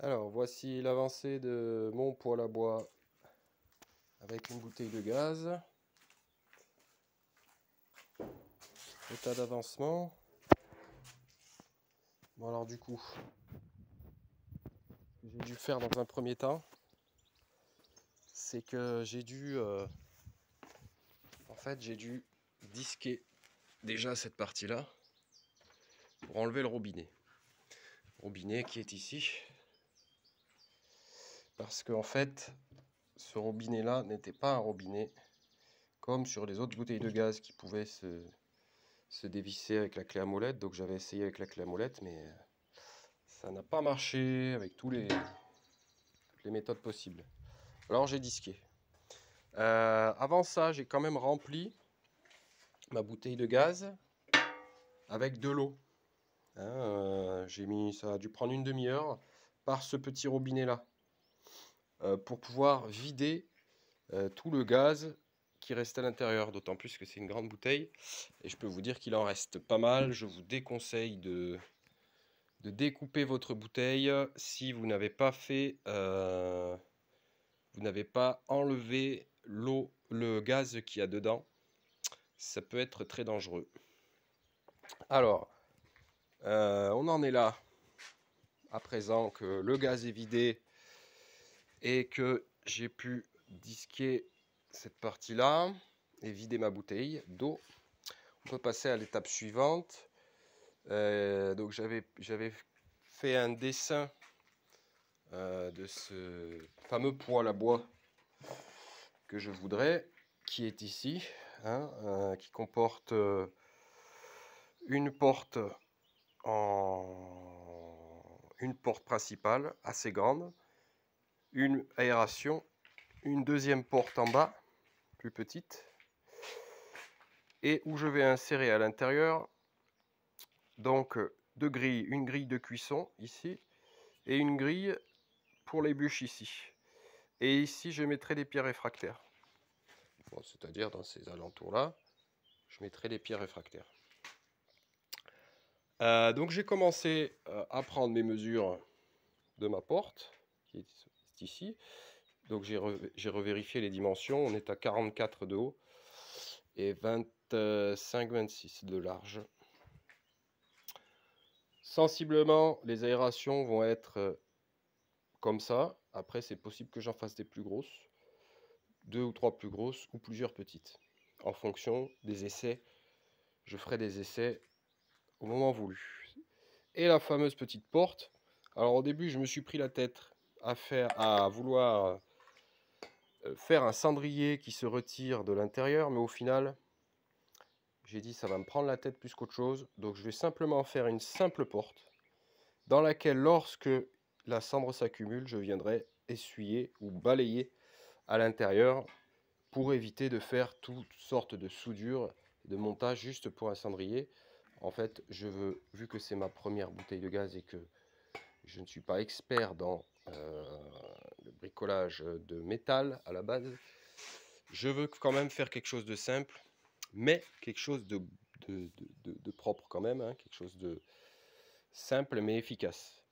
Alors, voici l'avancée de mon poêle à bois avec une bouteille de gaz. État d'avancement. Bon, alors du coup, ce que j'ai dû faire dans un premier temps, c'est que j'ai dû disquer déjà cette partie-là pour enlever le robinet. Robinet qui est ici. Parce qu'en fait, ce robinet-là n'était pas un robinet comme sur les autres bouteilles de gaz qui pouvaient se dévisser avec la clé à molette. Donc j'avais essayé avec la clé à molette, mais ça n'a pas marché avec toutes les méthodes possibles. Alors j'ai disqué. Avant ça, j'ai quand même rempli ma bouteille de gaz avec de l'eau. Ça a dû prendre une demi-heure par ce petit robinet-là pour pouvoir vider tout le gaz qui restait à l'intérieur. D'autant plus que c'est une grande bouteille et je peux vous dire qu'il en reste pas mal. Je vous déconseille de découper votre bouteille si vous n'avez pas fait, vous n'avez pas enlevé l'eau, le gaz qu'il y a dedans. Ça peut être très dangereux. Alors, on en est là, à présent que le gaz est vidé et que j'ai pu disquer cette partie-là et vider ma bouteille d'eau. On peut passer à l'étape suivante. Donc j'avais fait un dessin de ce fameux poêle à bois que je voudrais, qui est ici, qui comporte une porte principale assez grande, une aération, une deuxième porte en bas plus petite, et où je vais insérer à l'intérieur donc une grille de cuisson ici et une grille pour les bûches ici. Et ici je mettrai des pierres réfractaires. Bon, c'est-à-dire dans ces alentours là, je mettrai des pierres réfractaires. Donc j'ai commencé à prendre mes mesures de ma porte qui est ici. Donc j'ai revérifié les dimensions. On est à 44 de haut et 25-26 de large. Sensiblement, les aérations vont être comme ça. Après, c'est possible que j'en fasse des plus grosses, 2 ou 3 plus grosses ou plusieurs petites. En fonction des essais, je ferai des essais au moment voulu. Et la fameuse petite porte. Alors au début, je me suis pris la tête à vouloir faire un cendrier qui se retire de l'intérieur, mais au final, j'ai dit ça va me prendre la tête plus qu'autre chose. Donc je vais simplement faire une simple porte dans laquelle, lorsque la cendre s'accumule, je viendrai essuyer ou balayer à l'intérieur pour éviter de faire toutes sortes de soudures et de montage juste pour un cendrier. En fait, vu que c'est ma première bouteille de gaz et que je ne suis pas expert dans le bricolage de métal à la base, je veux quand même faire quelque chose de simple, mais quelque chose de propre quand même, quelque chose de simple mais efficace.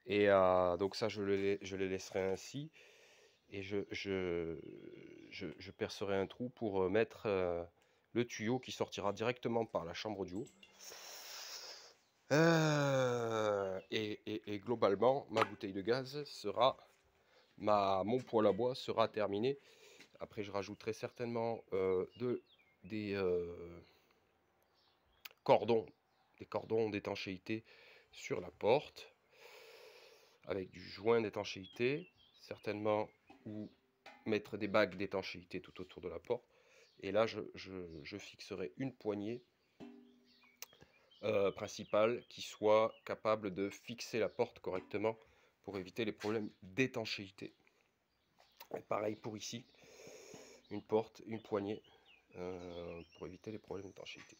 Et donc ça, je les laisserai ainsi. Et je percerai un trou pour mettre le tuyau qui sortira directement par la chambre du haut. Et globalement, ma bouteille de gaz sera, mon poêle à bois sera terminé. Après, je rajouterai certainement des cordons d'étanchéité sur la porte, avec du joint d'étanchéité, certainement, ou mettre des bagues d'étanchéité tout autour de la porte. Et là, je fixerai une poignée principale qui soit capable de fixer la porte correctement pour éviter les problèmes d'étanchéité. Et pareil pour ici, une porte, une poignée pour éviter les problèmes d'étanchéité.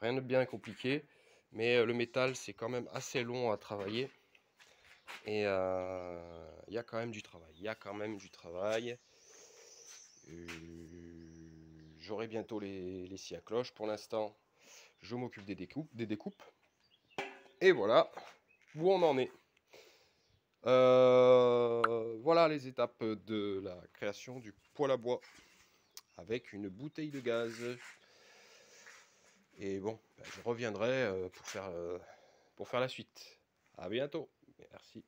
Rien de bien compliqué, mais le métal c'est quand même assez long à travailler. Et il y a quand même du travail. J'aurai bientôt les scies à cloche. Pour l'instant, je m'occupe des découpes. Et voilà où on en est. Voilà les étapes de la création du poêle à bois avec une bouteille de gaz. Et bon, je reviendrai pour faire la suite. À bientôt. Merci.